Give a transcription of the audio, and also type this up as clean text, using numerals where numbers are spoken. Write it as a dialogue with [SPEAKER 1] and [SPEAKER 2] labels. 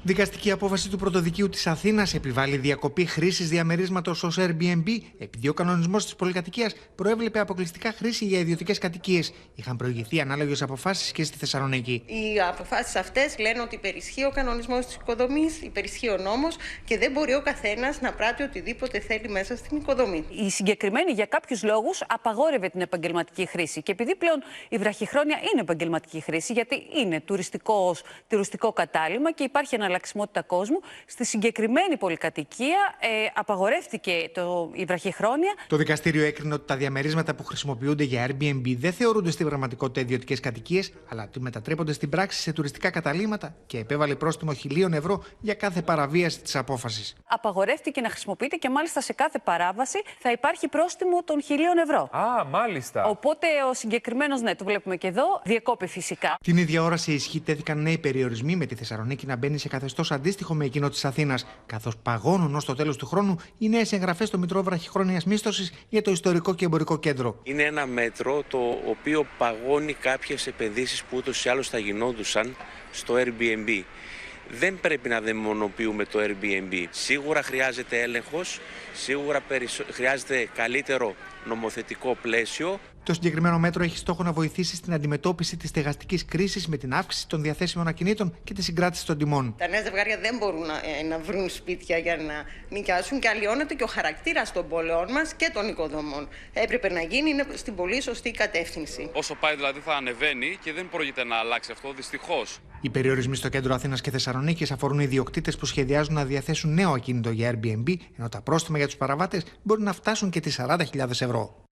[SPEAKER 1] Δικαστική απόφαση του Πρωτοδικείου της Αθήνας επιβάλλει διακοπή χρήσης διαμερίσματος ως Airbnb, επειδή ο κανονισμός της πολυκατοικίας προέβλεπε αποκλειστικά χρήση για ιδιωτικές κατοικίες. Είχαν προηγηθεί ανάλογες αποφάσεις και στη Θεσσαλονίκη.
[SPEAKER 2] Οι αποφάσεις αυτές λένε ότι υπερισχύει ο κανονισμός της οικοδομής, υπερισχύει ο νόμος και δεν μπορεί ο καθένας να πράττει οτιδήποτε θέλει μέσα στην οικοδομή.
[SPEAKER 3] Η συγκεκριμένη για κάποιους λόγους απαγόρευε την επαγγελματική χρήση. Και επειδή πλέον η βραχυχρόνια είναι επαγγελματική χρήση, γιατί είναι τουριστικό κατάλημα και υπάρχει εναλλαξιμότητα κόσμου, στη συγκεκριμένη πολυκατοικία απαγορεύτηκε η βραχυχρόνια.
[SPEAKER 1] Το δικαστήριο έκρινε ότι τα διαμερίσματα που χρησιμοποιούνται για Airbnb δεν θεωρούνται στην πραγματικότητα ιδιωτικές κατοικίες, αλλά ότι μετατρέπονται στην πράξη σε τουριστικά καταλύματα και επέβαλε πρόστιμο 1.000 ευρώ για κάθε παραβίαση της απόφασης.
[SPEAKER 3] Απαγορεύτηκε να χρησιμοποιείται και μάλιστα σε κάθε παράβαση θα υπάρχει πρόστιμο των 1.000 ευρώ.
[SPEAKER 4] Α, μάλιστα.
[SPEAKER 3] Οπότε ο συγκεκριμένος, ναι, το βλέπουμε και εδώ, διεκόπη φυσικά.
[SPEAKER 1] Την ίδια ώρα σε ισχύ τέθηκαν νέοι περιορισμοί, με τη Θεσσαλονίκη να μπαίνει σε καθεστώς αντίστοιχο με εκείνο της Αθήνας, καθώς παγώνουν ως το τέλος του χρόνου οι νέες εγγραφές στο Μητρό Βραχυχρόνιας Μίσθωσης για το ιστορικό και εμπορικό κέντρο.
[SPEAKER 5] Είναι ένα μέτρο το οποίο παγώνει κάποιες επενδύσεις που ούτως ή άλλως θα γινόντουσαν στο Airbnb. Δεν πρέπει να δαιμονοποιούμε το Airbnb. Σίγουρα χρειάζεται έλεγχος, σίγουρα χρειάζεται καλύτερο νομοθετικό πλαίσιο.
[SPEAKER 1] Το συγκεκριμένο μέτρο έχει στόχο να βοηθήσει στην αντιμετώπιση της στεγαστικής κρίσης με την αύξηση των διαθέσιμων ακινήτων και τη συγκράτηση των τιμών.
[SPEAKER 2] Τα νέα ζευγάρια δεν μπορούν να βρουν σπίτια για να νοικιάσουν και αλλοιώνεται και ο χαρακτήρας των πόλεων μας και των οικοδομών. Έπρεπε να γίνει, είναι στην πολύ σωστή κατεύθυνση.
[SPEAKER 6] Όσο πάει δηλαδή θα ανεβαίνει και δεν πρόκειται να αλλάξει αυτό, δυστυχώς.
[SPEAKER 1] Οι περιορισμοί στο κέντρο Αθήνας και Θεσσαλονίκης αφορούν ιδιοκτήτες που σχεδιάζουν να διαθέσουν νέο ακίνητο για Airbnb, ενώ τα πρόστιμα για τους παραβάτες μπορεί να φτάσουν και τις 40.000 ευρώ.